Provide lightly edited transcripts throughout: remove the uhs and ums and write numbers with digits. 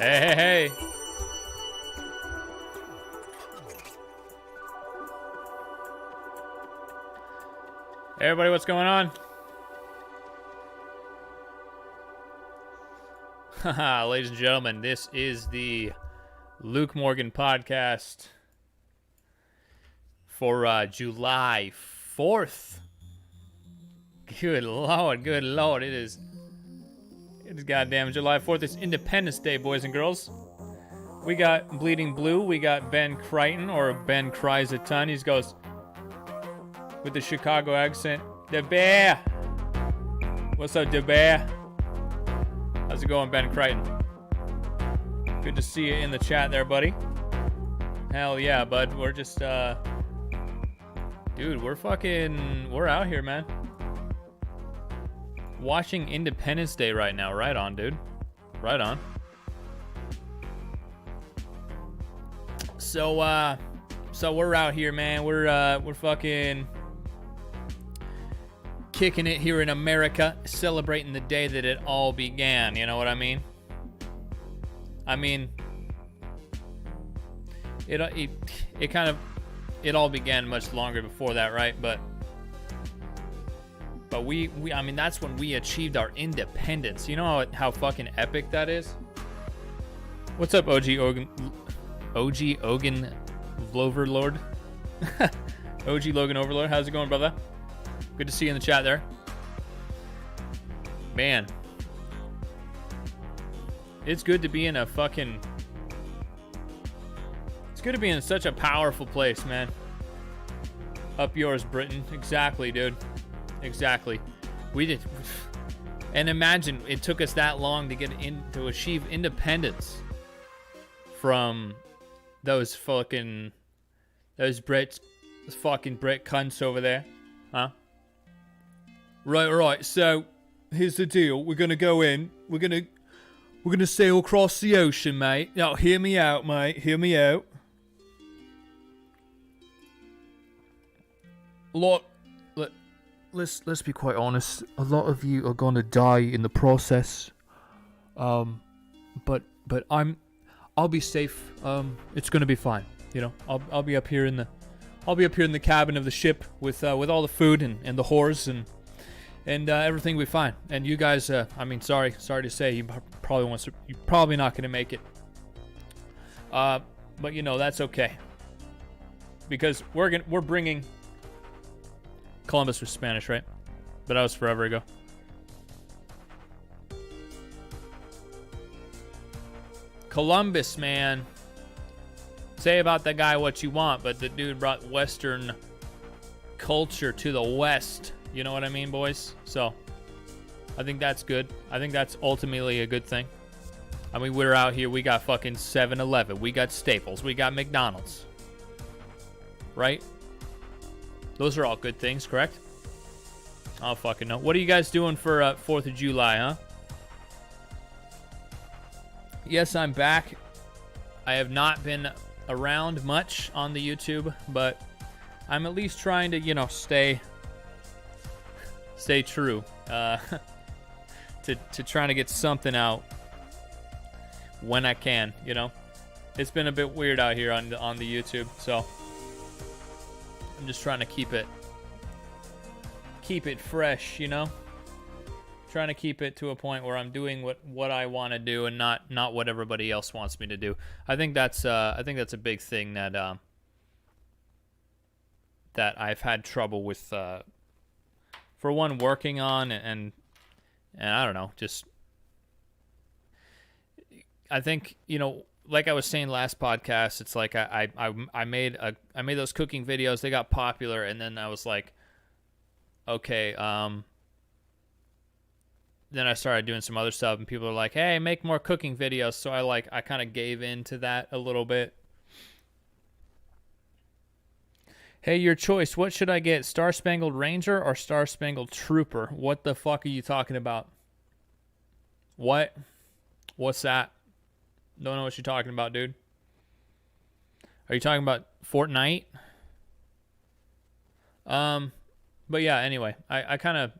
Hey, hey, hey. Hey, everybody, what's going on? Haha, ladies and gentlemen, this is the Luke Morgan podcast for July 4th. Good lord, it is goddamn July 4th. It's Independence Day, boys and girls. We got Bleeding Blue, we got Ben Crichton, or Ben Cries a Ton. He goes with the Chicago accent. TheBear! What's up, TheBear? How's it going, Ben Crichton? Good to see you in the chat there, buddy. Hell yeah, bud. We're just, dude, we're out here, man. Watching Independence Day right now. Right on, dude. Right on. So we're out here, man. We're fucking kicking it here in America, celebrating the day that it all began. You know what I mean? It all began much longer before that, right? But I mean, that's when we achieved our independence. You know how fucking epic that is? What's up, OG Ogan Overlord? OG Logan Overlord, how's it going, brother? Good to see you in the chat there. Man. It's good to be in such a powerful place, man. Up yours, Britain. Exactly, dude. Exactly. We did. And imagine it took us that long to achieve independence from those fucking Brit cunts over there. Huh? Right. So, here's the deal. We're gonna go in. We're gonna sail across the ocean, mate. Now, hear me out, mate. Hear me out. Let's be quite honest. A lot of you are gonna die in the process. But I'll be safe. It's gonna be fine. You know, I'll be up here in the cabin of the ship with all the food and the whores and everything will be fine. And you guys, sorry to say, you're probably not gonna make it. But you know that's okay because we're bringing. Columbus was Spanish, right? But that was forever ago. Columbus, man. Say about that guy what you want, but the dude brought Western culture to the West. You know what I mean, boys? So, I think that's good. I think that's ultimately a good thing. I mean, we're out here. We got fucking 7-Eleven. We got Staples. We got McDonald's. Right? Those are all good things, correct? I don't fucking know. What are you guys doing for 4th of July, huh? Yes, I'm back. I have not been around much on the YouTube, but I'm at least trying to, you know, stay true to trying to get something out when I can, you know. It's been a bit weird out here on the YouTube, so I'm just trying to keep it fresh, you know. Trying to keep it to a point where I'm doing what I want to do and not what everybody else wants me to do. I think that's a big thing that I've had trouble with. For one, working on and I don't know, just I think, you know, like I was saying last podcast, it's like I made those cooking videos. They got popular, and then I was like, okay. Then I started doing some other stuff, and people are like, "Hey, make more cooking videos." So I kind of gave in to that a little bit. Hey, your choice. What should I get? Star Spangled Ranger or Star Spangled Trooper? What the fuck are you talking about? What? What's that? Don't know what you're talking about, dude. Are you talking about Fortnite? But yeah, anyway, I kind of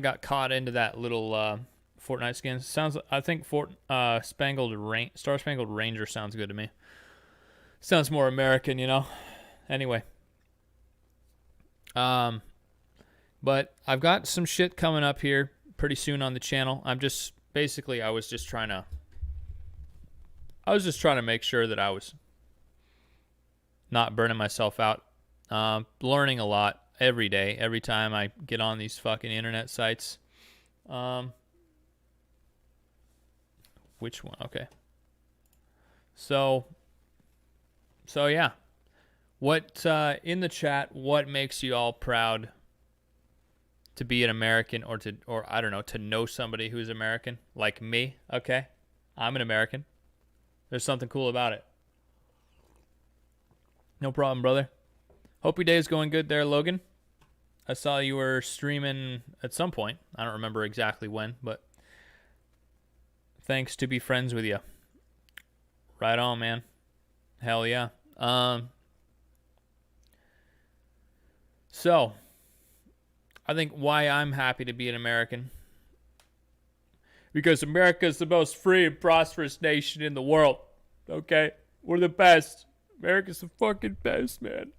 got caught into that little Fortnite skins. Sounds. I think Star Spangled Ranger sounds good to me. Sounds more American, you know. Anyway. But I've got some shit coming up here pretty soon on the channel. I was just trying to make sure that I was not burning myself out. Learning a lot every day, every time I get on these fucking internet sites. Which one? Okay. So yeah. What in the chat? What makes you all proud to be an American, or I don't know, to know somebody who's American like me? Okay, I'm an American. There's something cool about it. No problem, brother. Hope your day is going good there, Logan. I saw you were streaming at some point. I don't remember exactly when, but thanks to be friends with you. Right on, man. Hell yeah. So, I think why I'm happy to be an American. Because America is the most free and prosperous nation in the world. Okay? We're the best. America's the fucking best, man.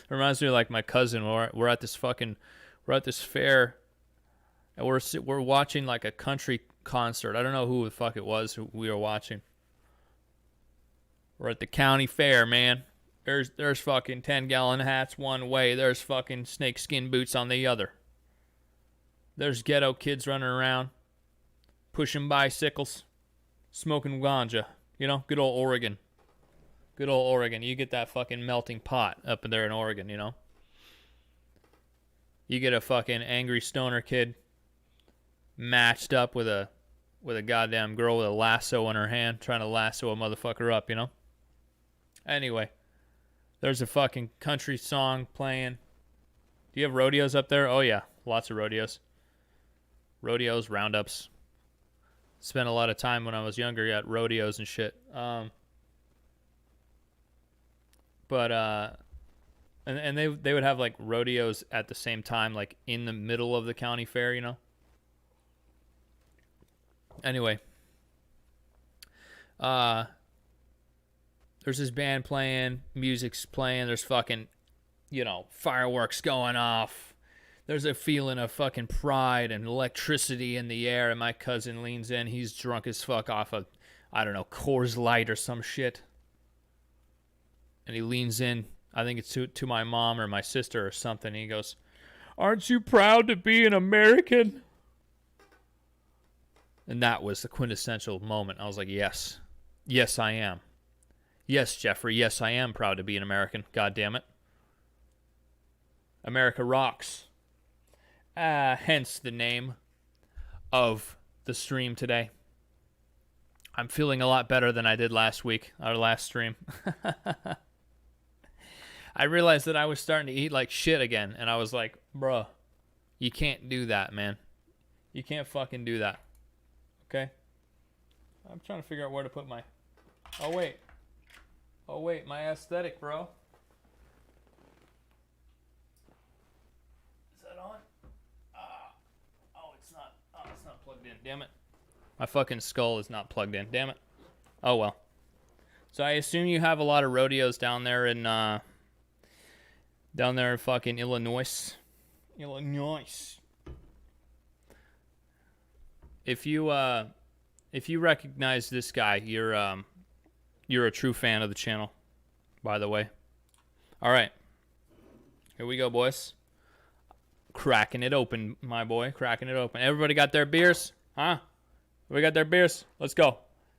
Reminds me of like my cousin. We're at this fair, and we're watching like a country concert. I don't know who the fuck it was who we were watching. We're at the county fair, man. There's fucking 10-gallon hats one way. There's fucking snakeskin boots on the other. There's ghetto kids running around, pushing bicycles, smoking ganja. You know, good old Oregon. Good old Oregon. You get that fucking melting pot up there in Oregon, you know. You get a fucking angry stoner kid matched up with a goddamn girl with a lasso in her hand trying to lasso a motherfucker up, you know. Anyway, there's a fucking country song playing. Do you have rodeos up there? Oh yeah, lots of rodeos. Rodeos, roundups. Spent a lot of time when I was younger at rodeos and shit. And they would have like rodeos at the same time, like in the middle of the county fair, you know. Anyway, there's this band playing, music's playing, there's fucking, you know, fireworks going off. There's a feeling of fucking pride and electricity in the air, and my cousin leans in. He's drunk as fuck off of, I don't know, Coors Light or some shit. And he leans in, I think it's to my mom or my sister or something, and he goes, "Aren't you proud to be an American?" And that was the quintessential moment. I was like, yes. Yes, I am. Yes, Jeffrey, yes, I am proud to be an American. God damn it. America rocks. Hence the name of the stream today. I'm feeling a lot better than I did last week, our last stream. I realized that I was starting to eat like shit again, and I was like, bruh, you can't do that, man. You can't fucking do that. Okay? I'm trying to figure out where to put my... Oh, wait, my aesthetic, bro. Is that on? It's not. Oh, it's not plugged in. Damn it. My fucking skull is not plugged in. Damn it. Oh, well. So I assume you have a lot of rodeos down there in fucking Illinois. If you recognize this guy, you're a true fan of the channel, by the way. All right. Here we go, boys. Cracking it open, my boy. Cracking it open. Everybody got their beers? Huh? We got their beers? Let's go.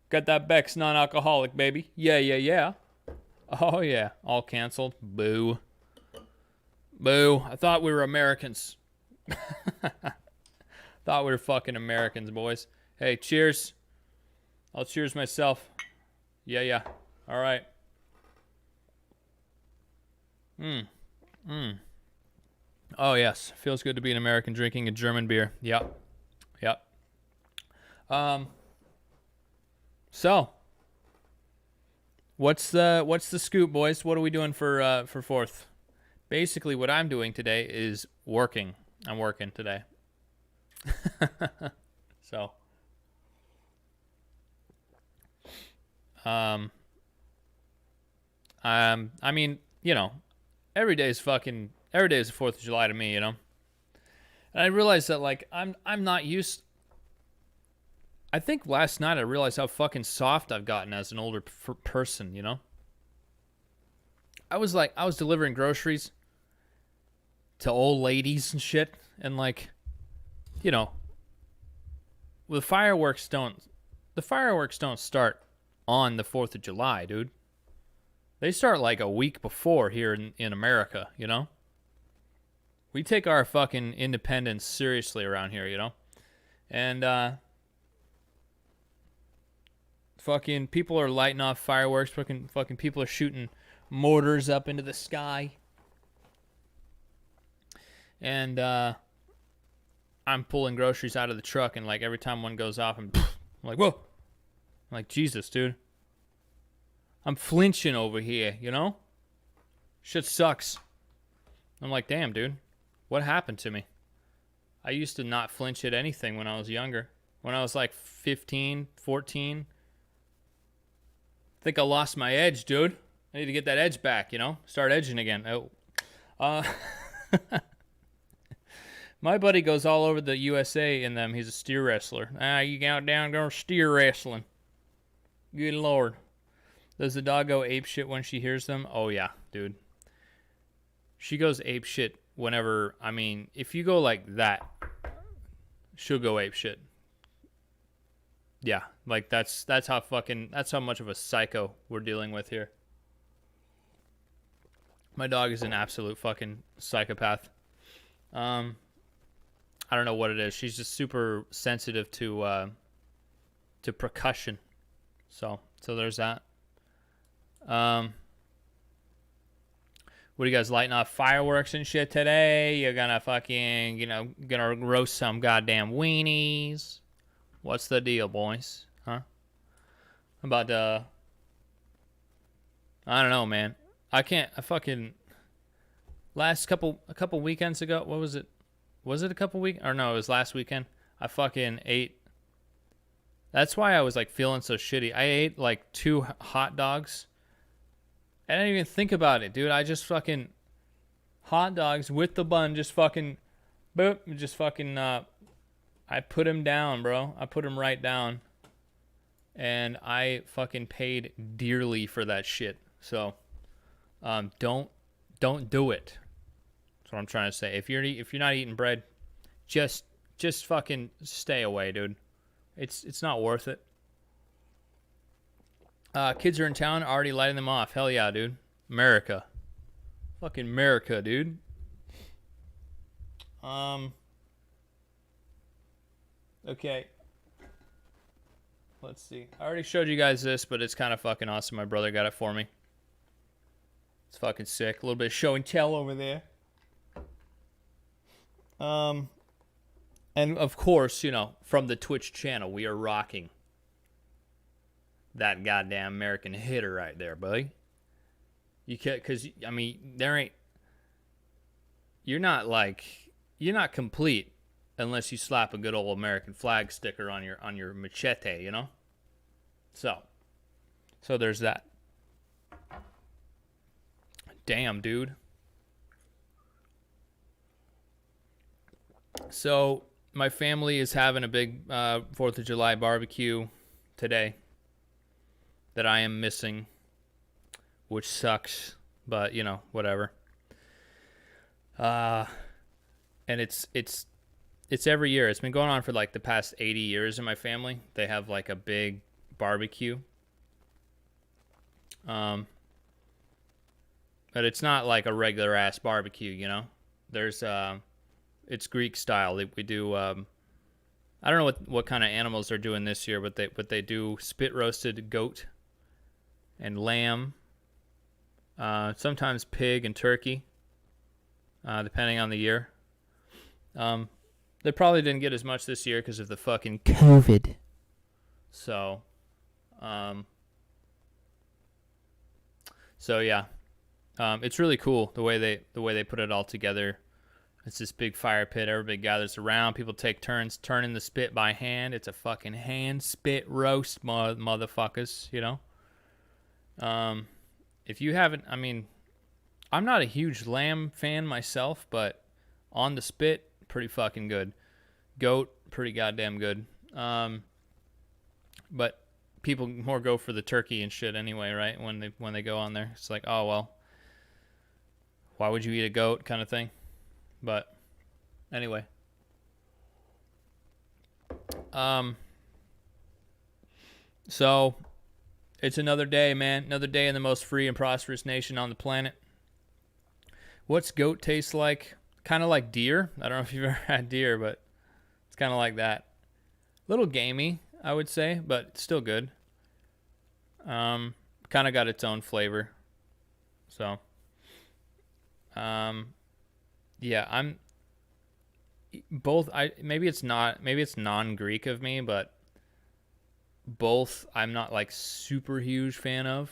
Got that Beck's non-alcoholic, baby. Yeah. Oh, yeah. All canceled. Boo. Boo. I thought we were Americans. Thought we were fucking Americans, boys. Hey, cheers. I'll cheers myself. Yeah. All right. Oh, yes. Feels good to be an American drinking a German beer. Yep. So, what's the scoop, boys? What are we doing for 4th? Basically, what I'm doing today is working. I'm working today. So, um, I mean, every day is the 4th of July to me, And I realized that like I'm not used. I think last night I realized how fucking soft I've gotten as an older person. I was delivering groceries to old ladies and shit, and like, you know, the fireworks don't start on the 4th of July, dude. They start like a week before here in America. We take our fucking independence seriously around here. And fucking people are lighting off fireworks, fucking people are shooting mortars up into the sky. And I'm pulling groceries out of the truck, and like every time one goes off, I'm like, whoa. I'm like, Jesus, dude. I'm flinching over here. Shit sucks. I'm like, damn, dude. What happened to me? I used to not flinch at anything when I was younger. When I was like 15, 14. I think I lost my edge, dude. I need to get that edge back, Start edging again. Oh. My buddy goes all over the USA in them. He's a steer wrestler. You out down going steer wrestling. Good Lord. Does the dog go ape shit when she hears them? Oh, yeah, dude. She goes ape shit whenever, if you go like that, she'll go ape shit. Yeah, like that's how much of a psycho we're dealing with here. My dog is an absolute fucking psychopath. I don't know what it is. She's just super sensitive to percussion. So there's that. What are you guys lighting off fireworks and shit today? You're gonna fucking, gonna roast some goddamn weenies. What's the deal, boys? Huh? About I don't know, man. I fucking a couple weekends ago. What was it? Was it a couple weeks? Or no, it was last weekend. I fucking ate. That's why I was like feeling so shitty. I ate like 2 hot dogs. I didn't even think about it, dude. I just fucking hot dogs with the bun, just fucking boop, just fucking I put him down, bro. I put him right down. And I fucking paid dearly for that shit. So don't do it. That's what I'm trying to say. If you're not eating bread, just fucking stay away, dude. It's not worth it. Kids are in town, already lighting them off. Hell yeah, dude. America. Fucking America, dude. Okay. Let's see. I already showed you guys this, but it's kind of fucking awesome. My brother got it for me. It's fucking sick. A little bit of show and tell over there. And of course, from the Twitch channel, we are rocking that goddamn American hitter right there, buddy. You can't, because you're not complete unless you slap a good old American flag sticker on your machete, So there's that. Damn, dude. So my family is having a big 4th of July barbecue today that I am missing, which sucks, but whatever. And it's every year. It's been going on for like the past 80 years in my family. They have like a big barbecue. But it's not like a regular ass barbecue, There's it's Greek style. We do I don't know what kind of animals they're doing this year, but they do spit roasted goat and lamb. Sometimes pig and turkey, depending on the year. They probably didn't get as much this year because of the fucking COVID. So yeah, it's really cool the way they put it all together. It's this big fire pit. Everybody gathers around. People take turns turning the spit by hand. It's a fucking hand spit roast, motherfuckers, you know? If you haven't, I mean, I'm not a huge lamb fan myself, but on the spit, pretty fucking good. Goat, pretty goddamn good. But people more go for the turkey and shit anyway, right? When they go on there, it's like, oh well, why would you eat a goat, kind of thing. But anyway, so it's another day, man. Another day in the most free and prosperous nation on the planet. What's goat taste like? Kind of like deer. I don't know if you've ever had deer, but it's kind of like that. A little gamey, I would say, but still good. Kind of got its own flavor. So, yeah, I'm both. Maybe it's non-Greek of me, but both I'm not like super huge fan of.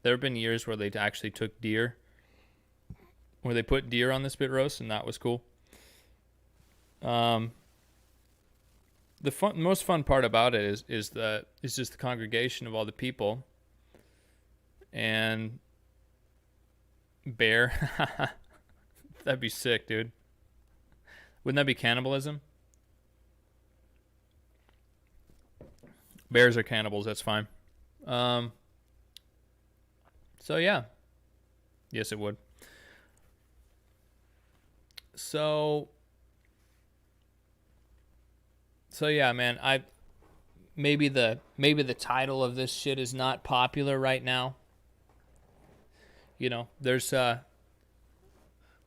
There have been years where they actually took deer, where they put deer on the spit roast, and that was cool. The most fun part about it is just the congregation of all the people, and bear. That'd be sick, dude. Wouldn't that be cannibalism? Bears are cannibals. That's fine. So yeah, yes, it would. So yeah, man. Maybe the title of this shit is not popular right now. You know,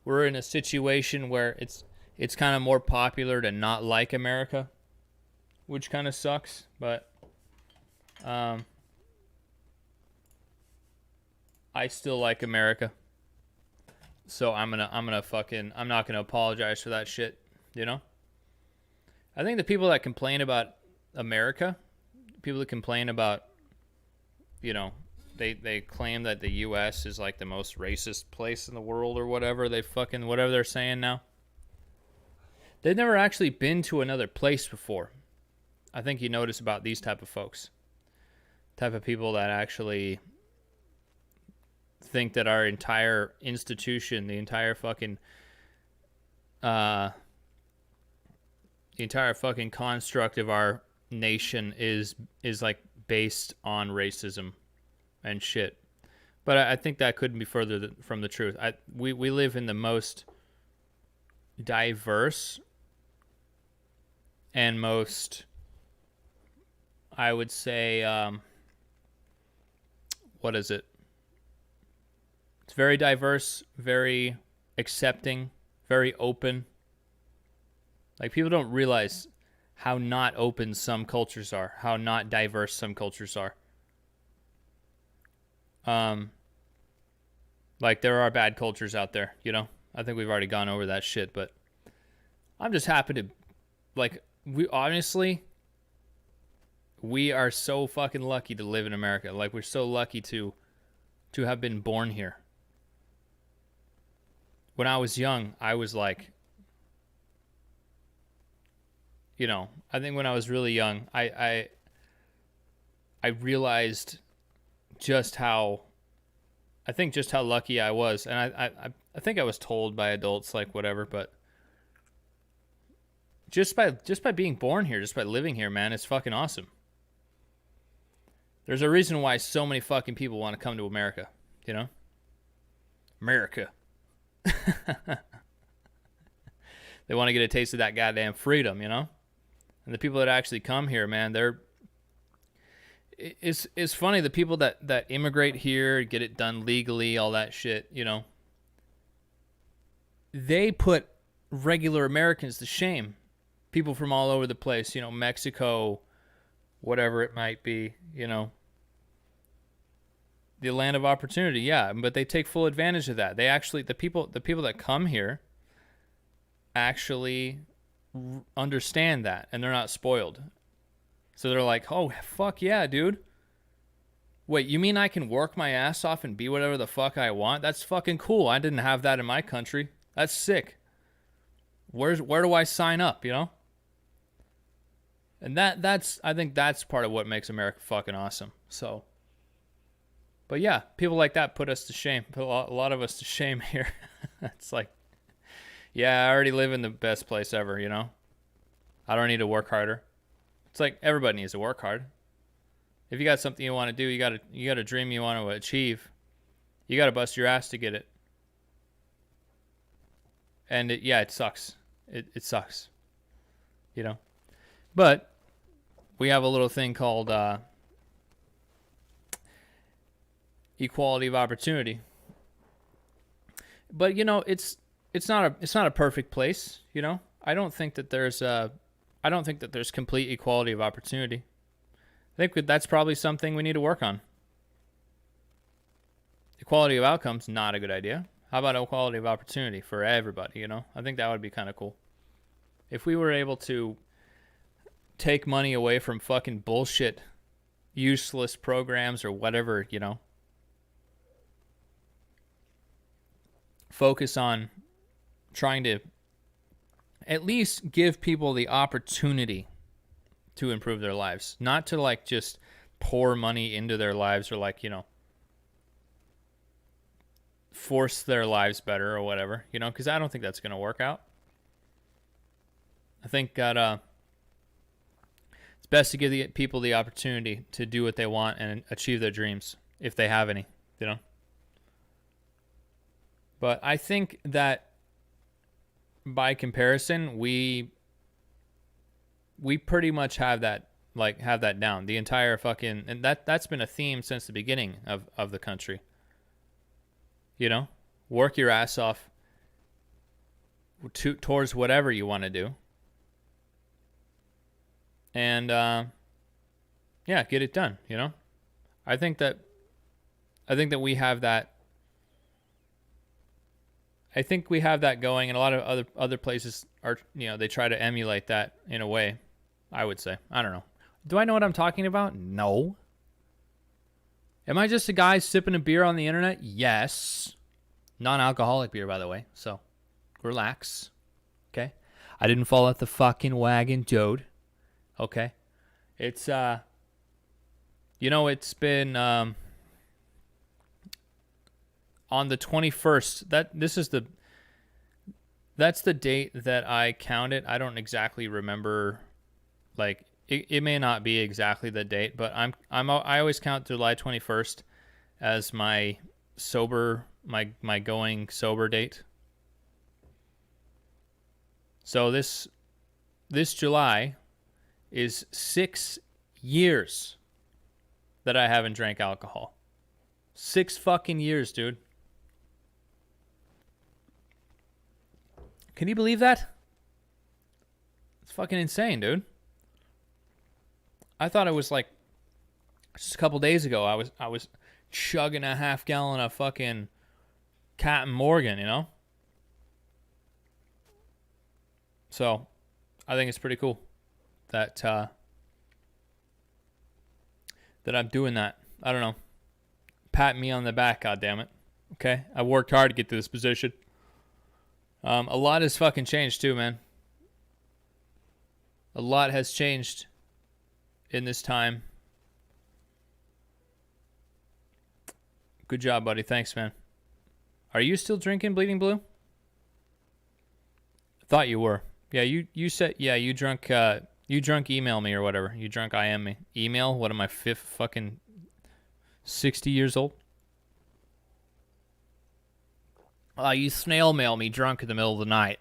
we're in a situation where it's kind of more popular to not like America, which kind of sucks, but I still like America. So I'm not gonna apologize for that shit, you know? I think the people that complain about America, people that complain about, you know, they claim that the US is like the most racist place in the world or whatever whatever they're saying now. They've never actually been to another place before. I think you notice about these type of folks. Type of people that actually think that our entire institution, the entire fucking construct of our nation is like based on racism and shit. But I think that couldn't be further from the truth. We live in the most diverse and most, I would say, what is it? It's very diverse, very accepting, very open. Like, people don't realize how not open some cultures are, how not diverse some cultures are. Like, there are bad cultures out there, you know? I think we've already gone over that shit, but I'm just happy to, like, we are so fucking lucky to live in America. Like, we're so lucky to have been born here. When I was young, I was like, you know, I think when I was really young, I realized just how lucky I was. And I think I was told by adults, like, whatever, but just by being born here, just by living here, man, it's fucking awesome. There's a reason why so many fucking people want to come to America, you know? America. They want to get a taste of that goddamn freedom, you know? And the people that actually come here, man, it's funny, the people that immigrate here, get it done legally, all that shit, you know? They put regular Americans to shame. People from all over the place, you know, Mexico, whatever it might be, you know. The land of opportunity, yeah, but they take full advantage of that. They actually, the people that come here actually understand that, and they're not spoiled. So they're like, oh, fuck yeah, dude. Wait, you mean I can work my ass off and be whatever the fuck I want? That's fucking cool. I didn't have that in my country. That's sick. Where do I sign up, you know? And that's I think that's part of what makes America fucking awesome. So, but yeah, people like that put us to shame. Put a lot of us to shame here. It's like, yeah, I already live in the best place ever, you know? I don't need to work harder. It's like everybody needs to work hard. If you got something you want to do, you got a dream you want to achieve, you got to bust your ass to get it. And it sucks. It sucks, you know? But we have a little thing called equality of opportunity. But you know, it's not a perfect place. You know, I don't think that there's complete equality of opportunity. I think that's probably something we need to work on. Equality of outcomes, not a good idea. How about equality of opportunity for everybody? You know, I think that would be kind of cool. If we were able to take money away from fucking bullshit, useless programs or whatever, you know, focus on trying to at least give people the opportunity to improve their lives, not to like just pour money into their lives or like, you know, force their lives better or whatever, you know, because I don't think that's going to work out. I think that it's best to give the people the opportunity to do what they want and achieve their dreams if they have any, you know. But I think that by comparison, we pretty much have that down. The entire fucking, and that's been a theme since the beginning of the country. You know, work your ass off towards whatever you want to do. And yeah, get it done, you know? I think that we have that. I think we have that going, and a lot of other places are, you know, they try to emulate that in a way, I would say. I don't know. Do I know what I'm talking about? No. Am I just a guy sipping a beer on the internet? Yes. Non-alcoholic beer, by the way. So, relax. Okay? I didn't fall off the fucking wagon, dude. Okay? It's, you know, it's been, on the 21st, that's the date that I counted. I don't exactly remember, like, it may not be exactly the date, but I always count July 21st as my going sober date. So this July is 6 years that I haven't drank alcohol. 6 fucking years, dude. Can you believe that? It's fucking insane, dude. I thought it was like just a couple days ago I was chugging a half gallon of fucking Captain Morgan, you know? So, I think it's pretty cool that I'm doing that. I don't know. Pat me on the back, goddammit. Okay? I worked hard to get to this position. A lot has fucking changed too, man. A lot has changed in this time. Good job, buddy. Thanks, man. Are you still drinking Bleeding Blue? I thought you were. Yeah, you said, yeah, you drunk email me or whatever. You drunk IM me. Email? What am I, fucking 60 years old? You snail mail me drunk in the middle of the night.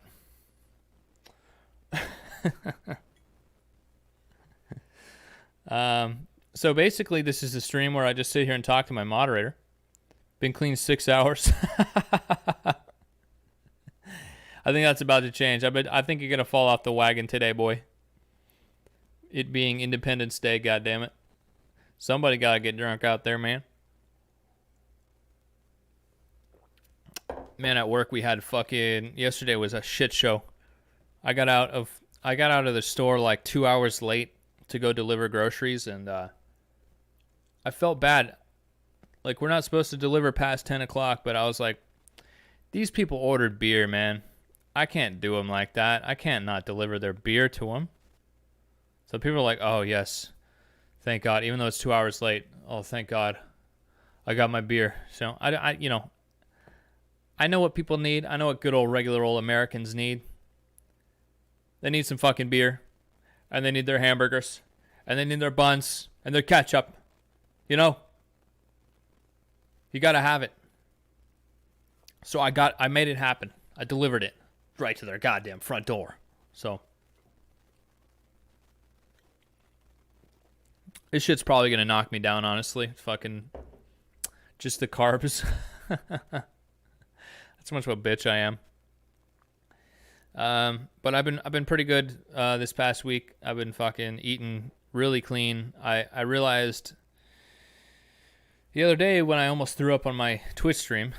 So basically, this is a stream where I just sit here and talk to my moderator. Been clean 6 hours. I think that's about to change. I think you're going to fall off the wagon today, boy. It being Independence Day, goddammit. Somebody got to get drunk out there, man. Man, at work we had yesterday was a shit show. I got out of the store like 2 hours late to go deliver groceries, and I felt bad. Like, we're not supposed to deliver past 10 o'clock, but I was like, these people ordered beer, man. I can't do them like that. I can't not deliver their beer to them. So people are like, oh, yes, thank God. Even though it's 2 hours late, oh, thank God, I got my beer. So, I know what people need. I know what good old regular old Americans need. They need some fucking beer. And they need their hamburgers. And they need their buns. And their ketchup. You know? You gotta have it. So I made it happen. I delivered it right to their goddamn front door. So this shit's probably gonna knock me down, honestly. Fucking just the carbs. That's how much of a bitch I am. But I've been pretty good this past week. I've been fucking eating really clean. I realized the other day when I almost threw up on my Twitch stream,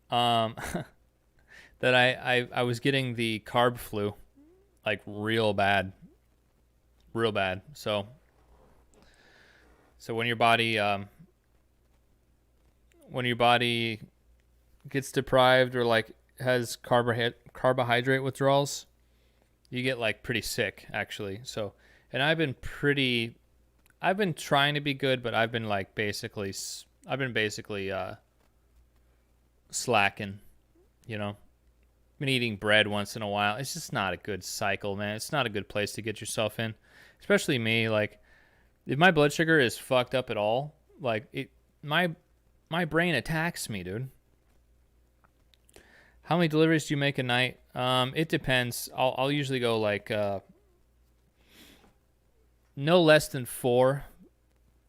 that I was getting the carb flu, like real bad. So when your body gets deprived or like has carbohydrate withdrawals, you get like pretty sick actually. So, and I've been trying to be good, but I've been basically slacking, you know. Been eating bread once in a while. It's just not a good cycle, man. It's not a good place to get yourself in, especially me. Like, if my blood sugar is fucked up at all, my brain attacks me, dude. How many deliveries do you make a night? It depends. I'll usually go no less than 4,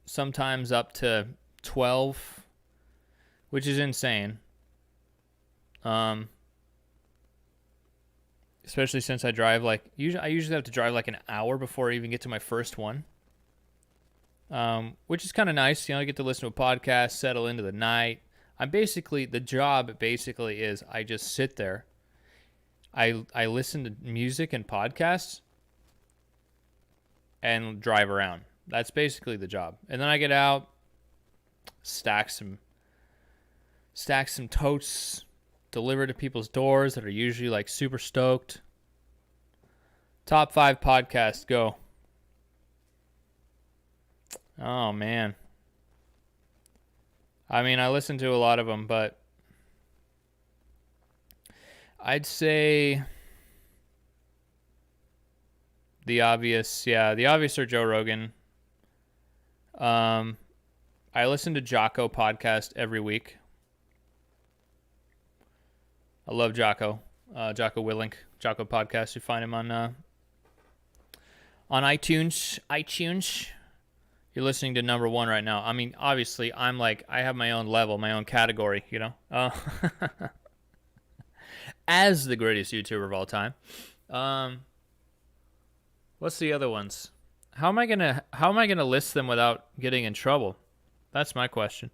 sometimes up to 12, which is insane. Especially since I drive I usually have to drive like an hour before I even get to my first one. Which is kind of nice. I get to listen to a podcast, settle into the night. The job basically is I just sit there. I listen to music and podcasts and drive around. That's basically the job. And then I get out, stack some totes, deliver to people's doors that are usually super stoked. Top 5 podcasts, go. Oh, man. I mean, I listen to a lot of them, but I'd say the obvious are Joe Rogan. I listen to Jocko podcast every week. I love Jocko. Jocko Willink, Jocko podcast. You find him on iTunes. You're listening to number 1 right now. I mean, obviously, I have my own level, my own category, you know? As the greatest YouTuber of all time. What's the other ones? How am I gonna list them without getting in trouble? That's my question.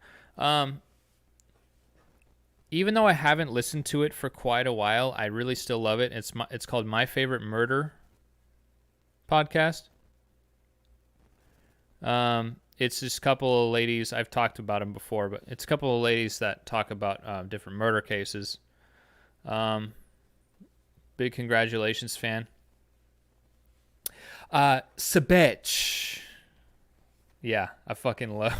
Even though I haven't listened to it for quite a while, I really still love it. It's called My Favorite Murder Podcast. It's just a couple of ladies. I've talked about them before, but it's a couple of ladies that talk about different murder cases. Big congratulations fan. Sabetch. Yeah, I fucking love.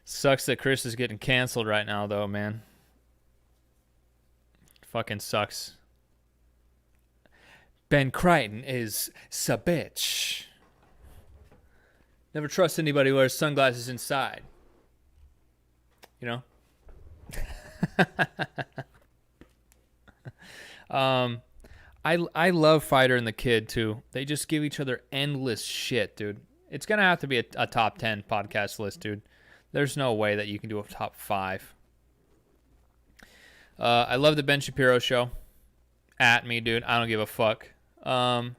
Sucks that Chris is getting canceled right now, though, man. Fucking sucks. Ben Crichton is Sabetch. Never trust anybody who wears sunglasses inside. You know? I love Fighter and the Kid, too. They just give each other endless shit, dude. It's going to have to be a top 10 podcast list, dude. There's no way that you can do a top 5. I love the Ben Shapiro show. At me, dude. I don't give a fuck. I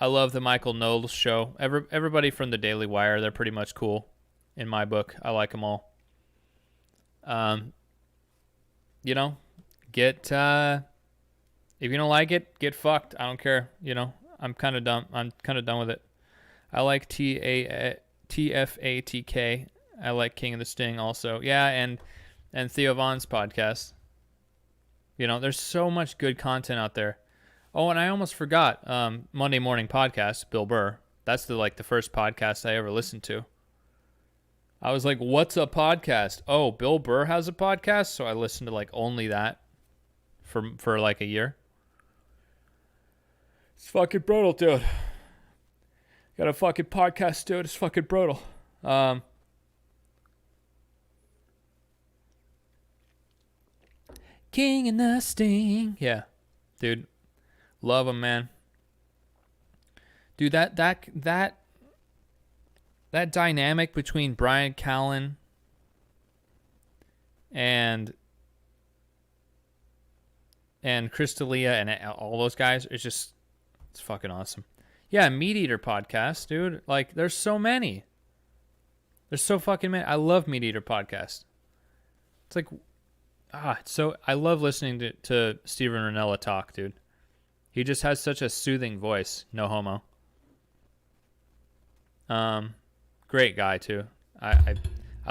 love the Michael Knowles show. Everybody from the Daily Wire, they're pretty much cool in my book. I like them all. You know, if you don't like it, get fucked. I don't care. You know, I'm kind of done. I'm kind of done with it. I like TFATK. I like King of the Sting also. Yeah, and Theo Von's podcast. You know, there's so much good content out there. Oh, and I almost forgot. Monday Morning Podcast, Bill Burr. That's the first podcast I ever listened to. I was like, what's a podcast? Oh, Bill Burr has a podcast? So I listened to like only that for like a year. It's fucking brutal, dude. Got a fucking podcast, dude. It's fucking brutal. King and the Sting. Yeah. Dude. Love him, man. Dude, that dynamic between Brian Callen and Chris D'Elia and all those guys, it's fucking awesome. Yeah, Meat Eater podcast, dude. Like, there's so many. There's so fucking many. I love Meat Eater podcast. It's like, I love listening to Steven Ranella talk, dude. He just has such a soothing voice. No homo. Great guy too. I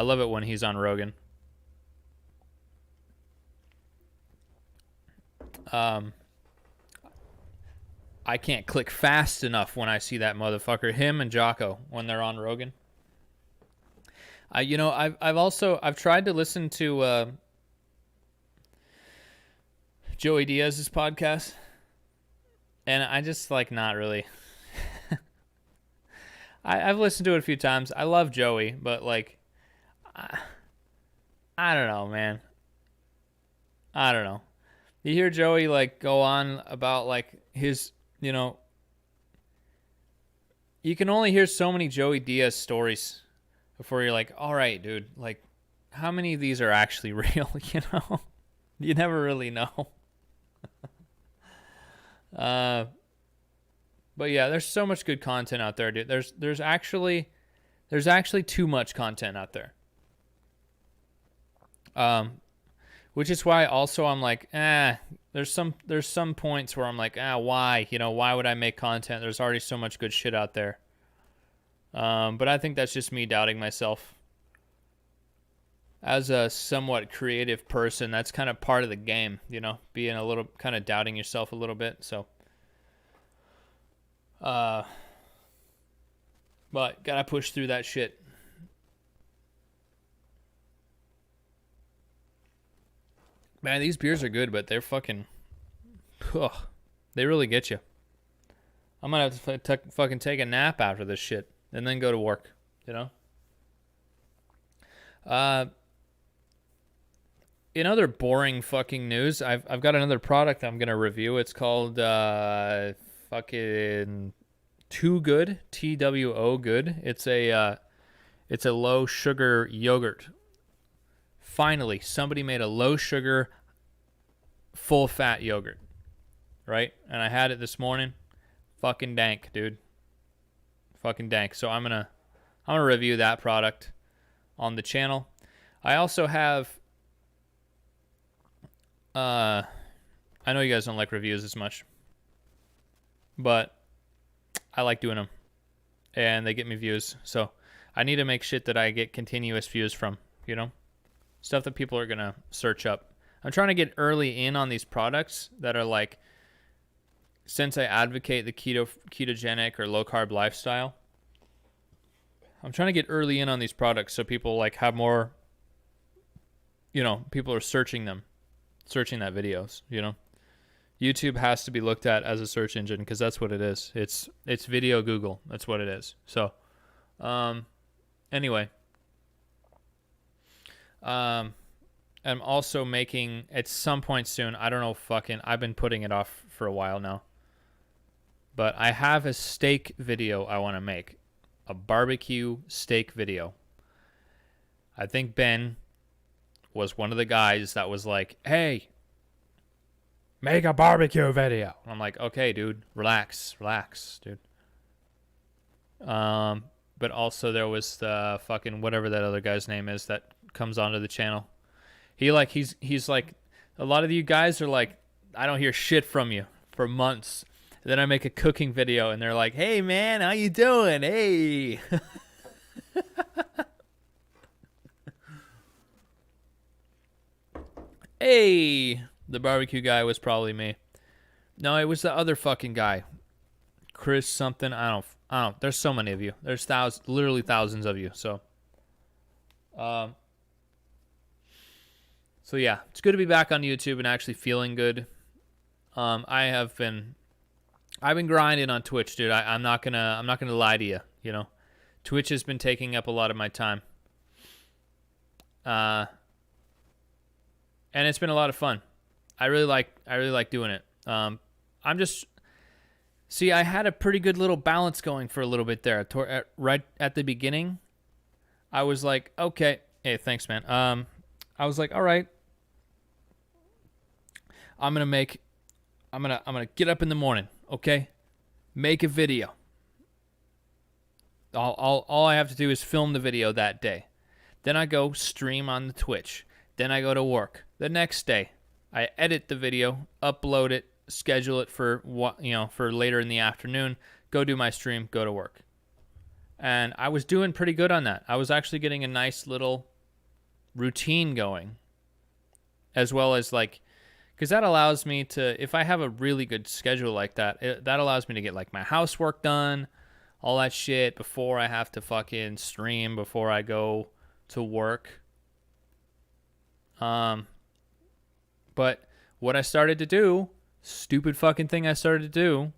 love it when he's on Rogan. I can't click fast enough when I see that motherfucker. Him and Jocko when they're on Rogan. I've tried to listen to Joey Diaz's podcast, and I just not really. I've listened to it a few times. I love Joey, but I don't know, man. I don't know. You hear Joey go on about his, you can only hear so many Joey Diaz stories before you're like, all right, dude, how many of these are actually real? You never really know. But yeah, there's so much good content out there, dude. There's actually too much content out there. Which is why also I'm like, there's some points where I'm like, why? Why would I make content? There's already so much good shit out there. But I think that's just me doubting myself. As a somewhat creative person, that's kind of part of the game, being a little kind of doubting yourself a little bit. So, but gotta push through that shit. Man, these beers are good, but they're fucking, they really get you. I'm gonna have to fucking take a nap after this shit and then go to work, In other boring fucking news, I've got another product I'm gonna review. It's called fucking Too Good, TWO Good. It's a low sugar yogurt. Finally, somebody made a low sugar, full fat yogurt, right? And I had it this morning. Fucking dank, dude. Fucking dank. So I'm gonna review that product on the channel. I also have. I know you guys don't like reviews as much, but I like doing them, and they get me views. So I need to make shit that I get continuous views from, stuff that people are gonna search up. I'm trying to get early in on these products that are since I advocate the ketogenic or low carb lifestyle, I'm trying to get early in on these products so people have more, people are searching that videos, YouTube has to be looked at as a search engine because that's what it is. It's video Google. That's what it is. So, anyway, I'm also making at some point soon. I don't know. I've been putting it off for a while now. But I have a steak video I want to make, a barbecue steak video. I think Ben was one of the guys that was like, "Hey, make a barbecue video." And I'm like, "Okay, dude, relax, dude." But also there was the fucking whatever that other guy's name is that comes onto the channel. He's like, a lot of you guys are like, I don't hear shit from you for months. And then I make a cooking video and they're like, "Hey man, how you doing? Hey." Hey, The barbecue guy was probably me. No, it was the other fucking guy. Chris something. I don't. There's so many of you. There's literally thousands of you. So yeah, it's good to be back on YouTube and actually feeling good. I've been grinding on Twitch, dude. I'm not gonna lie to you. You know, Twitch has been taking up a lot of my time. And it's been a lot of fun. I really like doing it. I had a pretty good little balance going for a little bit there. Right at the beginning, I was like, okay, hey, thanks, man. I was like, all right, I'm gonna get up in the morning, okay, make a video. All I have to do is film the video that day. Then I go stream on the Twitch. Then I go to work. The next day, I edit the video, upload it, schedule it for for later in the afternoon, go do my stream, go to work. And I was doing pretty good on that. I was actually getting a nice little routine going, as well as like, because that allows me to, if I have a really good schedule like that, that allows me to get like my housework done, all that shit before I have to fucking stream, before I go to work. But what I started to do, stupid fucking thing I started to do,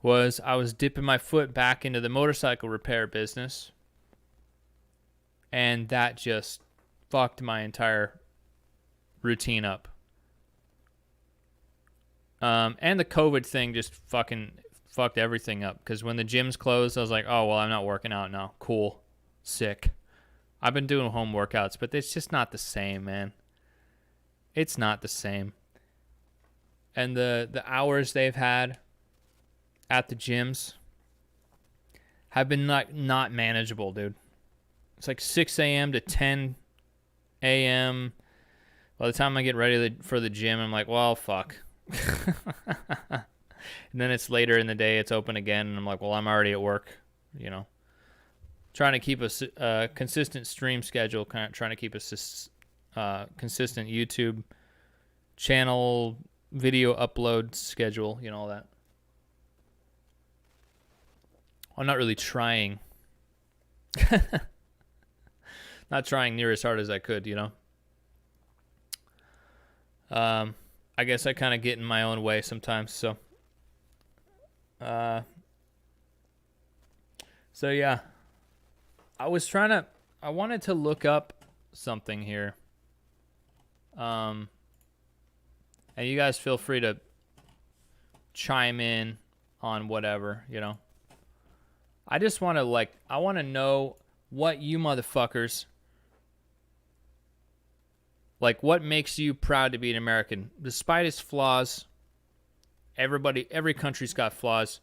was I was dipping my foot back into the motorcycle repair business, and that just fucked my entire routine up. And the COVID thing just fucking fucked everything up, because when the gyms closed, I was like, oh, well, I'm not working out now. Cool. Sick. I've been doing home workouts, but it's just not the same, man. It's not the same. And the hours they've had at the gyms have been not manageable, dude. It's like 6 a.m. to 10 a.m. By the time I get ready for the gym, I'm like, well, fuck. And then it's later in the day, it's open again, and I'm like, well, I'm already at work, you know. Trying to keep a consistent stream schedule, kind of trying to keep a consistent YouTube channel, video upload schedule, you know, all that. I'm not really trying. Not trying near as hard as I could, you know. I guess I kind of get in my own way sometimes, so. So yeah. I wanted to look up something here. And you guys feel free to chime in on whatever, you know. I just want to I want to know what you motherfuckers, what makes you proud to be an American, despite its flaws. Every country's got flaws,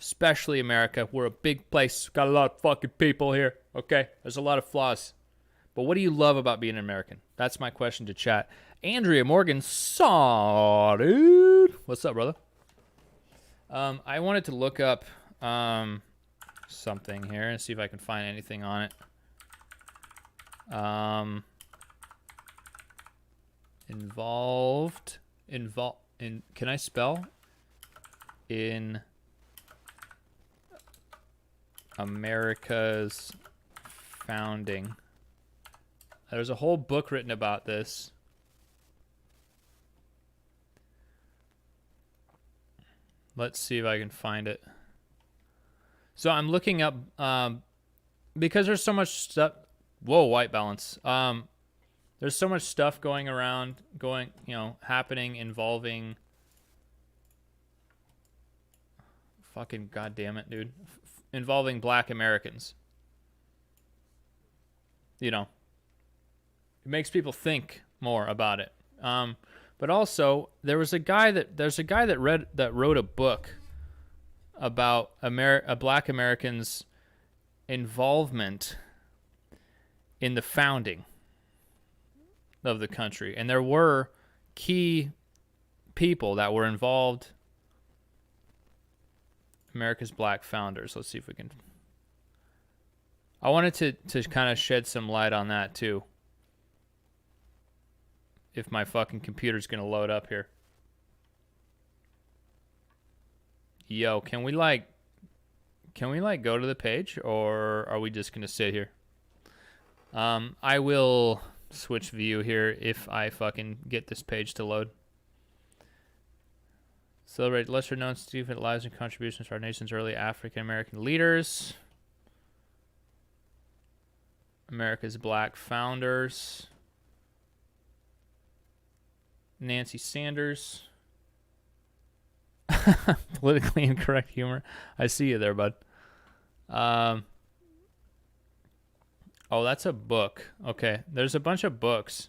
especially America. We're a big place, got a lot of fucking people here, okay? There's a lot of flaws. But what do you love about being an American? That's my question to chat. Andrea Morgan, saw, dude. What's up, brother? I wanted to look up something here and see if I can find anything on it. Can I spell? In America's founding. There's a whole book written about this. Let's see if I can find it. So I'm looking up, because there's so much stuff. Whoa, white balance. There's so much stuff going around, happening, involving. Fucking goddamn it, dude. Involving black Americans. You know. It makes people think more about it. But also, there's a guy that wrote a book about black Americans' involvement in the founding of the country. And there were key people that were involved. America's Black Founders. Let's see if we can. I wanted to kind of shed some light on that too. If my fucking computer's going to load up here. Yo, can we like go to the page, or are we just gonna sit here? I will switch view here if I fucking get this page to load. Celebrate lesser known significant lives and contributions to our nation's early African American leaders. America's Black founders. Nancy Sanders. Politically incorrect humor. I see you there, bud. Oh, that's a book. Okay, there's a bunch of books.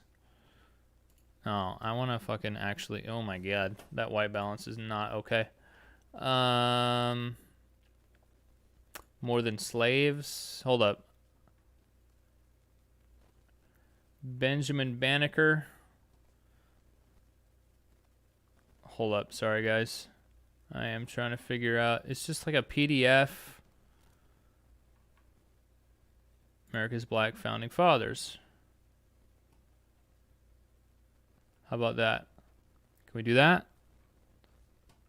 Oh, I want to fucking actually... Oh my god, that white balance is not okay. More Than Slaves. Hold up. Benjamin Banneker. Hold up, sorry guys. I am trying to figure out... It's just like a PDF. America's Black Founding Fathers. How about that? Can we do that?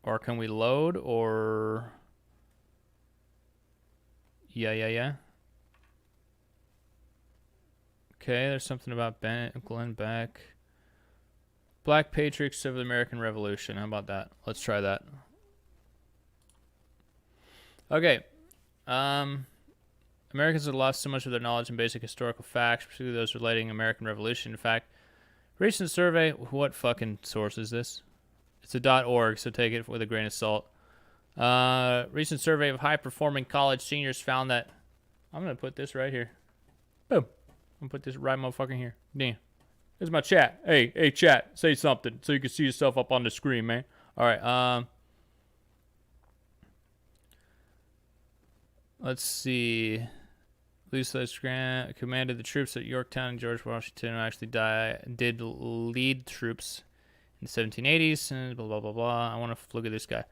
Or can we load? Or... Yeah. Okay, there's something about Glenn Beck. Black Patriots of the American Revolution. How about that? Let's try that. Okay. Americans have lost so much of their knowledge and basic historical facts, particularly those relating to American Revolution. In fact, recent survey... What fucking source is this? It's a .org, so take it with a grain of salt. Recent survey of high-performing college seniors found that... I'm going to put this right here. Boom. I'm going to put this right motherfucking here. Damn. This is my chat. Hey, chat. Say something so you can see yourself up on the screen, man. All right. Let's see. Ulysses Grant commanded the troops at Yorktown, and George Washington actually did lead troops in the 1780s, and blah, blah, blah, blah. I want to look at this guy.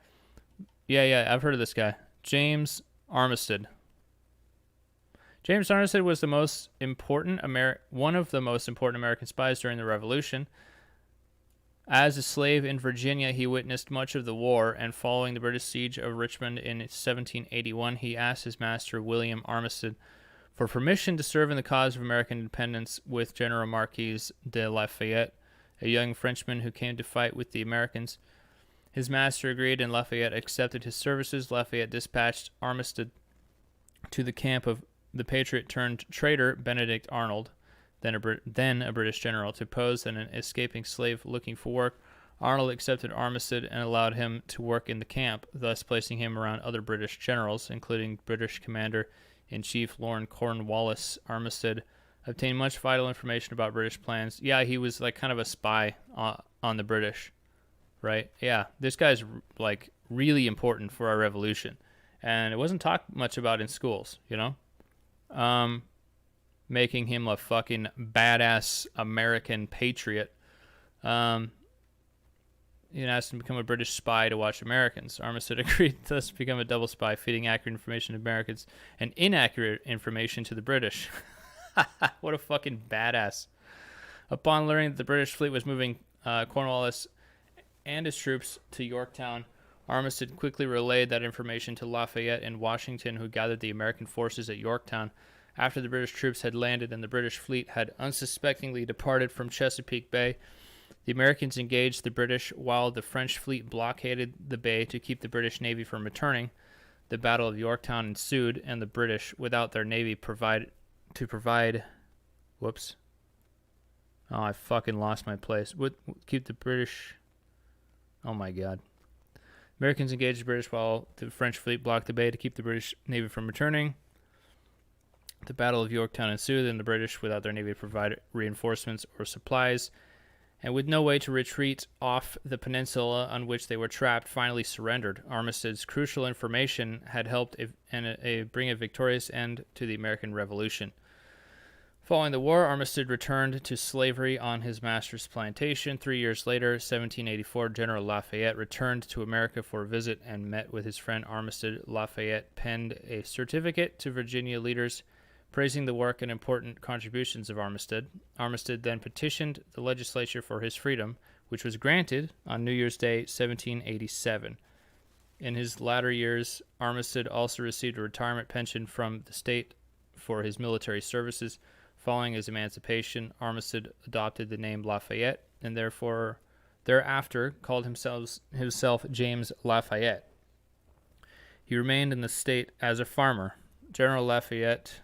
Yeah, I've heard of this guy. James Armistead. James Armistead was the most important one of the most important American spies during the Revolution. As a slave in Virginia, he witnessed much of the war, and following the British siege of Richmond in 1781, he asked his master, William Armistead, for permission to serve in the cause of American independence with General Marquis de Lafayette, a young Frenchman who came to fight with the Americans. His master agreed, and Lafayette accepted his services. Lafayette dispatched Armistead to the camp of the patriot-turned-traitor Benedict Arnold, then a British general, to pose as an escaping slave looking for work. Arnold accepted Armistead and allowed him to work in the camp, thus placing him around other British generals, including British Commander-in-Chief Lord Cornwallis. Armistead obtained much vital information about British plans. Yeah, he was like kind of a spy on the British, right? Yeah, this guy's like really important for our revolution, and it wasn't talked much about in schools, you know? Making him a fucking badass American patriot. He asked him to become a British spy to watch Americans. Armistead agreed to thus become a double spy, feeding accurate information to Americans and inaccurate information to the British. What a fucking badass. Upon learning that the British fleet was moving Cornwallis and his troops to Yorktown, Armistead quickly relayed that information to Lafayette in Washington, who gathered the American forces at Yorktown. After the British troops had landed and the British fleet had unsuspectingly departed from Chesapeake Bay, the Americans engaged the British while the French fleet blockaded the bay to keep the British Navy from returning. The Battle of Yorktown ensued, and the British, without their navy, Whoops. Oh, I fucking lost my place. Keep the British... Oh my god. Americans engaged the British while the French fleet blocked the bay to keep the British Navy from returning. The Battle of Yorktown ensued, and the British, without their navy, provided reinforcements or supplies, and with no way to retreat off the peninsula on which they were trapped, finally surrendered. Armistead's crucial information had helped bring a victorious end to the American Revolution. Following the war, Armistead returned to slavery on his master's plantation. 3 years later, 1784, General Lafayette returned to America for a visit and met with his friend Armistead. Lafayette penned a certificate to Virginia leaders praising the work and important contributions of Armistead. Armistead then petitioned the legislature for his freedom, which was granted on New Year's Day, 1787. In his latter years, Armistead also received a retirement pension from the state for his military services. Following his emancipation, Armistead adopted the name Lafayette and therefore thereafter called himself James Lafayette. He remained in the state as a farmer. General Lafayette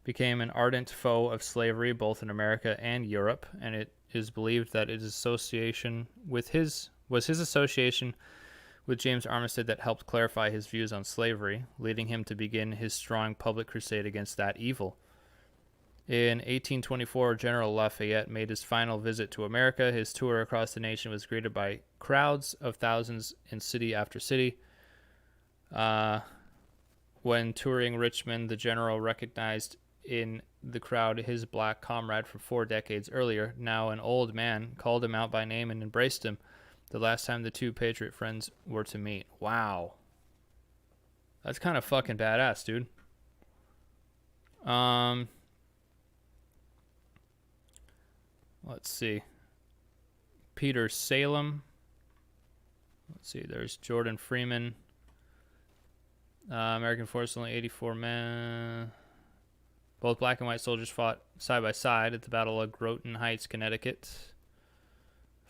became an ardent foe of slavery both in America and Europe, and it is believed that his association with his association with James Armistead that helped clarify his views on slavery, leading him to begin his strong public crusade against that evil. In 1824, General Lafayette made his final visit to America. His tour across the nation was greeted by crowds of thousands in city after city. When touring Richmond, the general recognized in the crowd his black comrade from 4 decades earlier, now an old man, called him out by name and embraced him. The last time the two Patriot friends were to meet. Wow. That's kind of fucking badass, dude. Let's see. Peter Salem. Let's see. There's Jordan Freeman. American force, only 84 men. Both black and white soldiers fought side by side at the Battle of Groton Heights, Connecticut.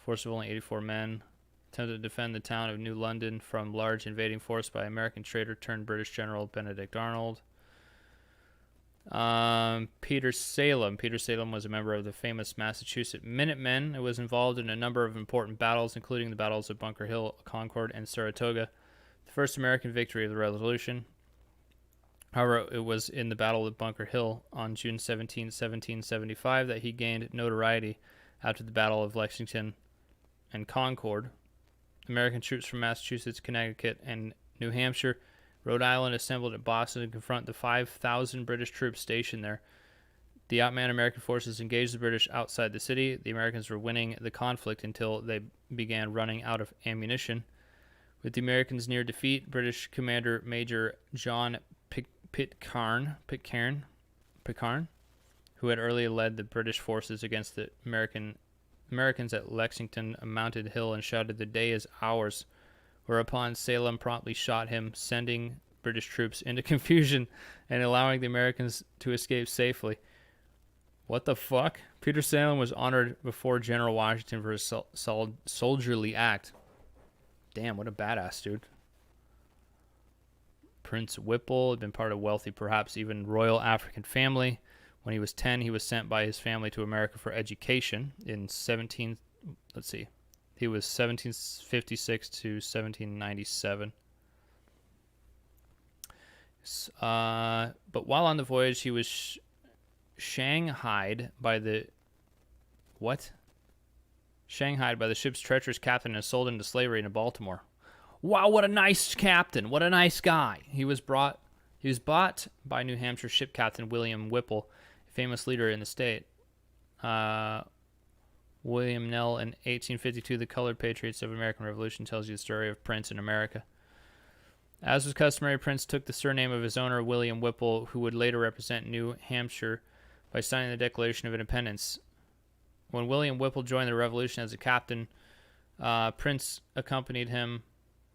Force of only 84 men. Attempted to defend the town of New London from large invading force by American trader turned British General Benedict Arnold. Peter Salem. Peter Salem was a member of the famous Massachusetts Minutemen. It was involved in a number of important battles, including the battles of Bunker Hill, Concord, and Saratoga, the first American victory of the Revolution. However, it was in the Battle of Bunker Hill on June 17, 1775, that he gained notoriety after the Battle of Lexington and Concord. American troops from Massachusetts, Connecticut, and New Hampshire, Rhode Island assembled at Boston to confront the 5,000 British troops stationed there. The outmanned American forces engaged the British outside the city. The Americans were winning the conflict until they began running out of ammunition. With the Americans near defeat, British Commander Major John Pitcairn, who had earlier led the British forces against the Americans at Lexington, mounted hill and shouted, "The day is ours," whereupon Salem promptly shot him, sending British troops into confusion and allowing the Americans to escape safely. What the fuck? Peter Salem was honored before General Washington for his soldierly act. Damn, what a badass, dude. Prince Whipple had been part of a wealthy, perhaps even royal African family. When he was 10, he was sent by his family to America for education in he was 1756 to 1797. But while on the voyage, he was shanghaied by the ship's treacherous captain and sold into slavery in Baltimore. Wow, what a nice captain. What a nice guy. He was bought by New Hampshire ship captain William Whipple, a famous leader in the state. William Nell in 1852, The Colored Patriots of American Revolution, tells you the story of Prince in America. As was customary, Prince took the surname of his owner, William Whipple, who would later represent New Hampshire by signing the Declaration of Independence. When William Whipple joined the Revolution as a captain, Prince accompanied him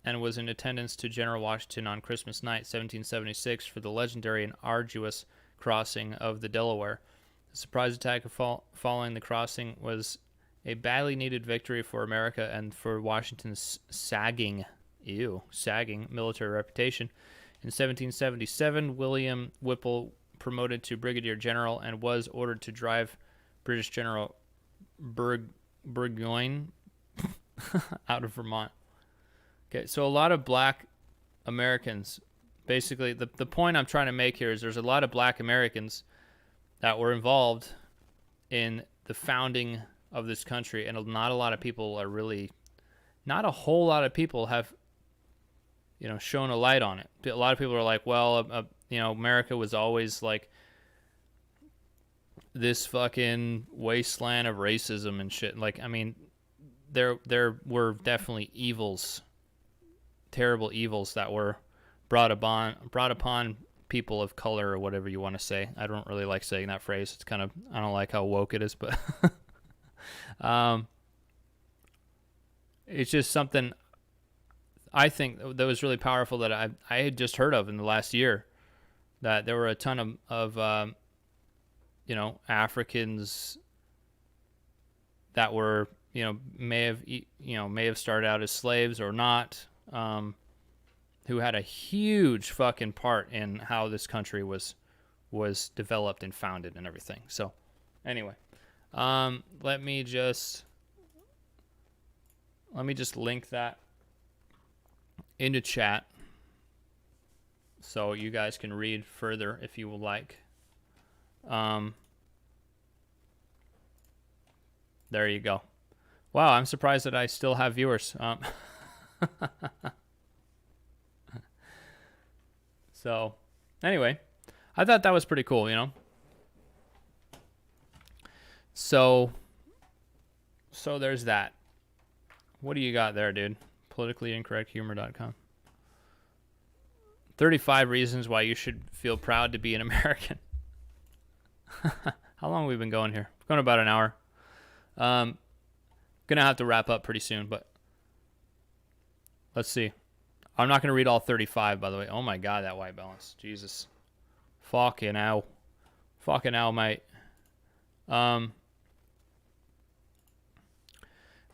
and was in attendance to General Washington on Christmas night, 1776, for the legendary and arduous crossing of the Delaware. The surprise attack following the crossing was a badly needed victory for America and for Washington's sagging military reputation. In 1777, William Whipple promoted to brigadier general and was ordered to drive British General Burgoyne out of Vermont. Okay, so a lot of black Americans, basically, the point I'm trying to make here is there's a lot of black Americans that were involved in the founding of this country, and not a lot of people are really, not a whole lot of people have, shown a light on it. A lot of people are like, well, America was always like this fucking wasteland of racism and shit. Like, I mean, there were definitely evils, terrible evils that were brought upon people of color, or whatever you want to say. I don't really like saying that phrase. It's kind of, I don't like how woke it is, but it's just something I think that was really powerful that I had just heard of in the last year, that there were a ton of Africans that were, may have started out as slaves or not, who had a huge fucking part in how this country was developed and founded and everything. So anyway, let me just link that into chat so you guys can read further if you would like. There you go. Wow, I'm surprised that I still have viewers. So anyway, I thought that was pretty cool, So there's that. What do you got there, dude? PoliticallyIncorrectHumor.com. 35 reasons why you should feel proud to be an American. How long have we been going here? We're going about an hour. Gonna have to wrap up pretty soon, but let's see. I'm not gonna read all 35, by the way. Oh my god, that white balance. Jesus. Fucking hell. Fucking hell, mate.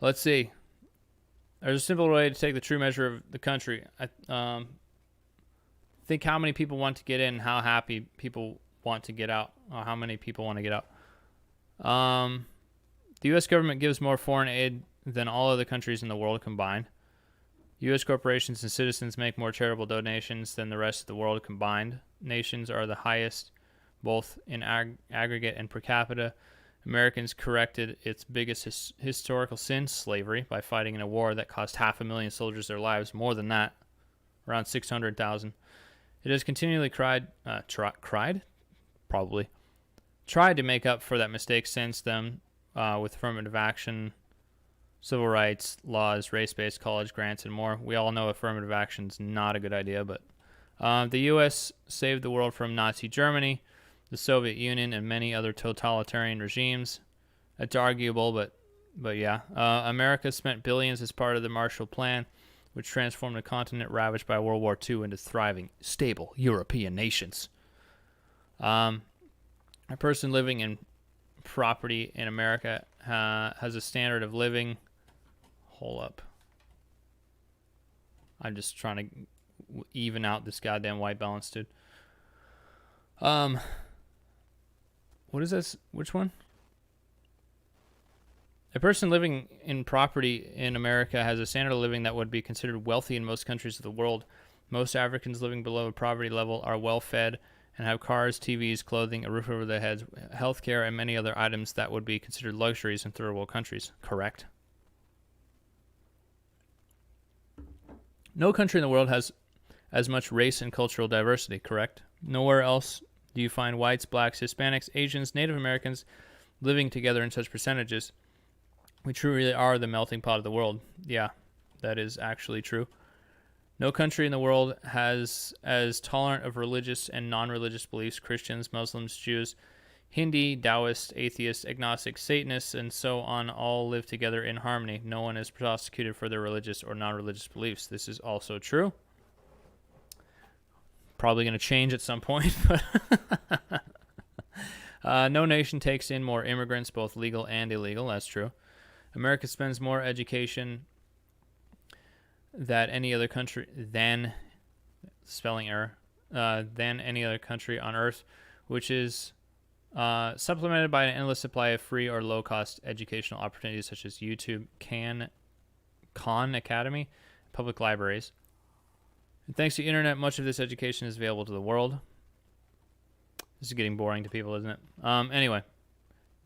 Let's see. There's a simple way to take the true measure of the country. Think how many people want to get in, how happy people want to get out, or how many people want to get out. The U.S. government gives more foreign aid than all other countries in the world combined. U.S. corporations and citizens make more charitable donations than the rest of the world combined. Nations are the highest, both in aggregate and per capita. Americans corrected its biggest historical sin, slavery, by fighting in a war that cost 500,000 soldiers their lives, more than that, around 600,000. It has continually tried to make up for that mistake since then with affirmative action, civil rights, laws, race-based college grants, and more. We all know affirmative action is not a good idea, but the U.S. saved the world from Nazi Germany, the Soviet Union, and many other totalitarian regimes. It's arguable, but yeah. America spent billions as part of the Marshall Plan, which transformed a continent ravaged by World War II into thriving, stable European nations. A person living in property in America has a standard of living. Hold up. I'm just trying to even out this goddamn white balance, dude. What is this? Which one? A person living in property in America has a standard of living that would be considered wealthy in most countries of the world. Most Africans living below the poverty level are well fed and have cars, TVs, clothing, a roof over their heads, healthcare, and many other items that would be considered luxuries in third world countries. Correct. No country in the world has as much race and cultural diversity. Correct. Nowhere else do you find whites, blacks, Hispanics, Asians, Native Americans living together in such percentages. We truly are the melting pot of the world. Yeah, that is actually true. No country in the world has as tolerant of religious and non-religious beliefs. Christians, Muslims, Jews, Hindi, Taoists, atheists, agnostics, Satanists, and so on all live together in harmony. No one is prosecuted for their religious or non-religious beliefs. This is also true. Probably going to change at some point, but no nation takes in more immigrants, both legal and illegal. That's true. America spends more education than any other country than any other country on earth, which is supplemented by an endless supply of free or low-cost educational opportunities such as YouTube, Khan Academy, public libraries. And thanks to the internet, much of this education is available to the world. This is getting boring to people, isn't it? Anyway,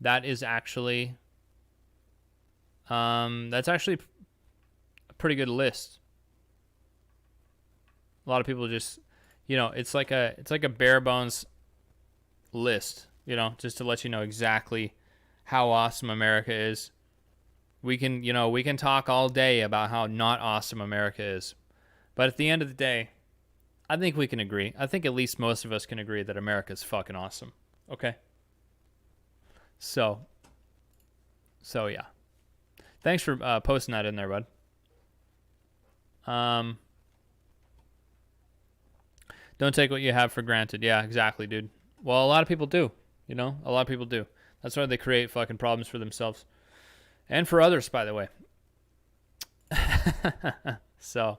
that is actually that's actually a pretty good list. A lot of people just, it's like a bare bones list, just to let you know exactly how awesome America is. We can talk all day about how not awesome America is. But at the end of the day, I think we can agree. I think at least most of us can agree that America's fucking awesome. Okay? So yeah. Thanks for posting that in there, bud. Don't take what you have for granted. Yeah, exactly, dude. Well, a lot of people do. You know, a lot of people do. That's why they create fucking problems for themselves and for others, by the way. So,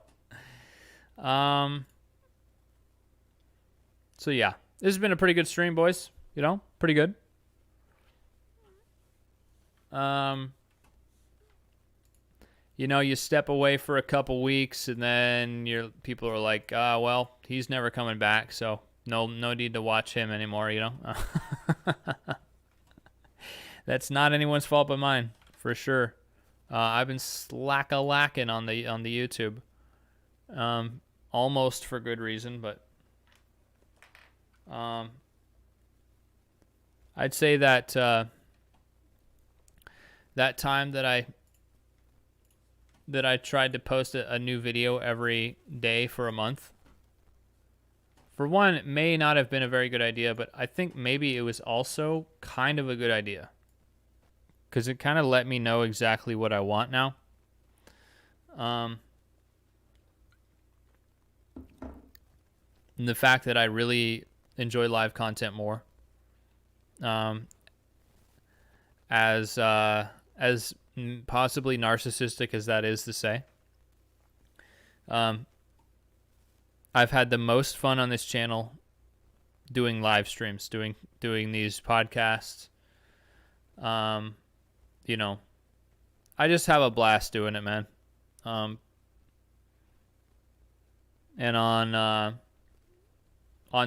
so yeah, this has been a pretty good stream, boys. You know, pretty good. You know, you step away for a couple weeks, and then people are like, well, he's never coming back, so no need to watch him anymore. You know, that's not anyone's fault but mine, for sure. I've been slack-a-lacking on the YouTube, almost for good reason, but I'd say that that time that I tried to post a new video every day for a month. For one, it may not have been a very good idea, but I think maybe it was also kind of a good idea. Because it kind of let me know exactly what I want now. And the fact that I really enjoy live content more. As possibly narcissistic as that is to say. I've had the most fun on this channel doing live streams, doing these podcasts. You know, I just have a blast doing it, man. And on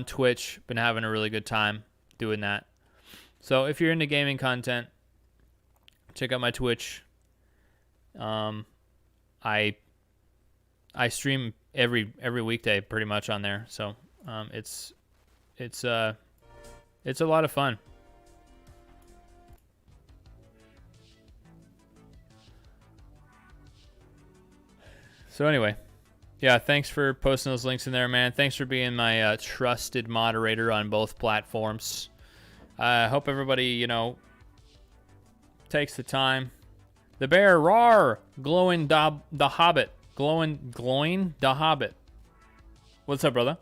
Twitch, been having a really good time doing that. So if you're into gaming content, check out my Twitch. I stream every weekday pretty much on there, so it's a lot of fun. So anyway, yeah, thanks for posting those links in there, man. Thanks for being my trusted moderator on both platforms. I hope everybody, you know, takes the time. TheBear, roar! Glowing the Hobbit. Glowing the Hobbit. What's up, brother?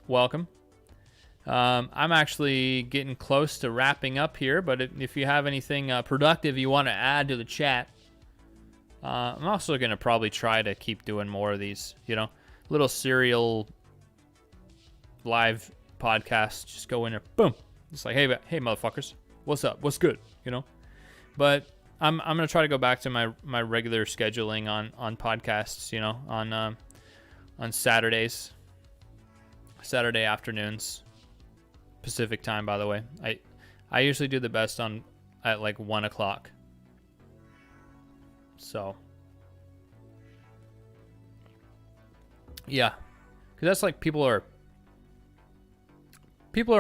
Welcome. I'm actually getting close to wrapping up here, but if you have anything productive you want to add to the chat, I'm also going to probably try to keep doing more of these, you know, little serial live podcasts. Just go in there, boom. It's like, hey, motherfuckers, what's up? What's good? You know? But I'm going to try to go back to my regular scheduling on podcasts, you know, on Saturdays, Saturday afternoons, Pacific time, by the way. I usually do the best at like 1 o'clock. So, yeah, because that's like people are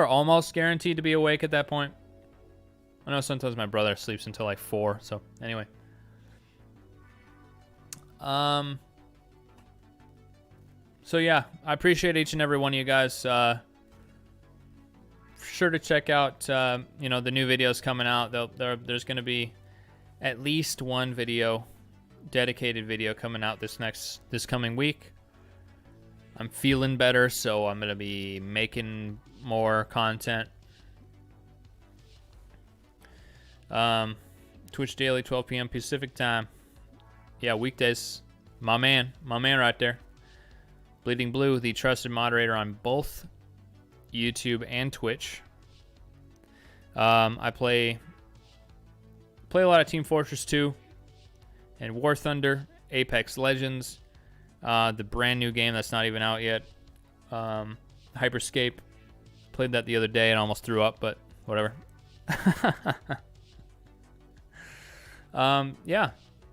almost guaranteed to be awake at that point. I know sometimes my brother sleeps until like 4. So anyway, so yeah, I appreciate each and every one of you guys. Sure to check out you know, the new videos coming out. There's going to be at least one dedicated video coming out this coming week. I'm feeling better, so I'm gonna be making more content. Twitch daily, 12 p.m. Pacific time. Yeah, weekdays. My man right there. Bleeding Blue, the trusted moderator on both YouTube and Twitch. I play a lot of Team Fortress 2 and War Thunder, Apex Legends, the brand new game that's not even out yet, Hyperscape. Played that the other day and almost threw up, but whatever. Yeah,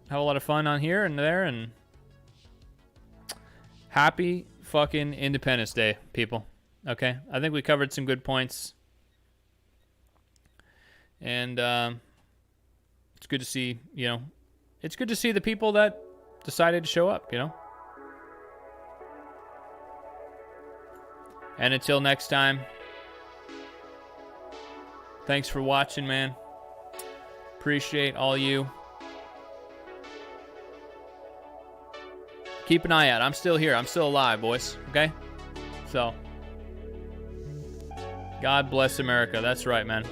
have a lot of fun on here and there, and happy fucking Independence Day, people. Okay, I think we covered some good points, and it's good to see, you know, it's good to see the people that decided to show up, you know. And until next time, thanks for watching, man. Appreciate all you. keep an eye out. I'm still here. I'm still alive, boys. Okay? So, God bless America. That's right, man.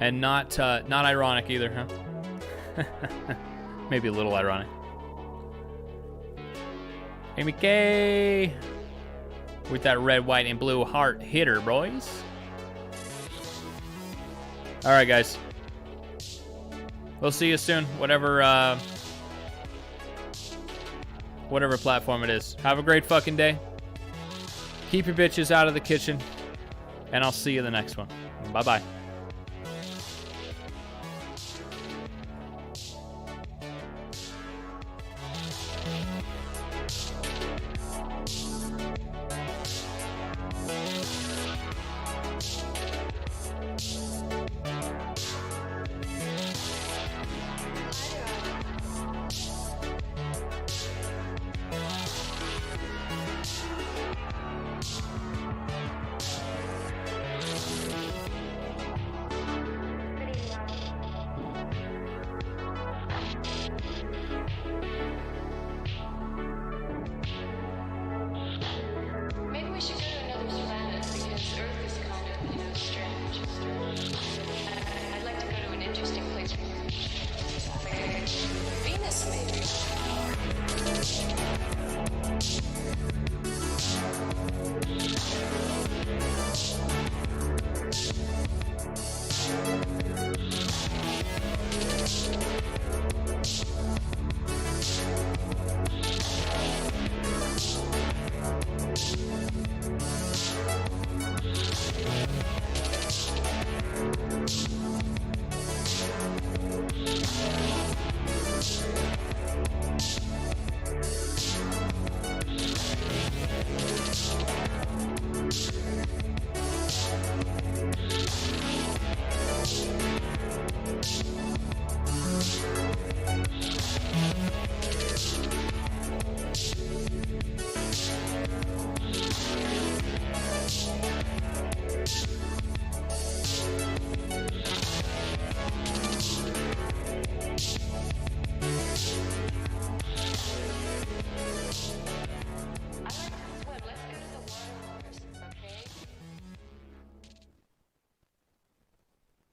And not ironic either, huh? Maybe a little ironic. Amy K with that red, white, and blue heart hitter, boys. All right, guys. We'll see you soon. Whatever platform it is. Have a great fucking day. Keep your bitches out of the kitchen. And I'll see you in the next one. Bye-bye.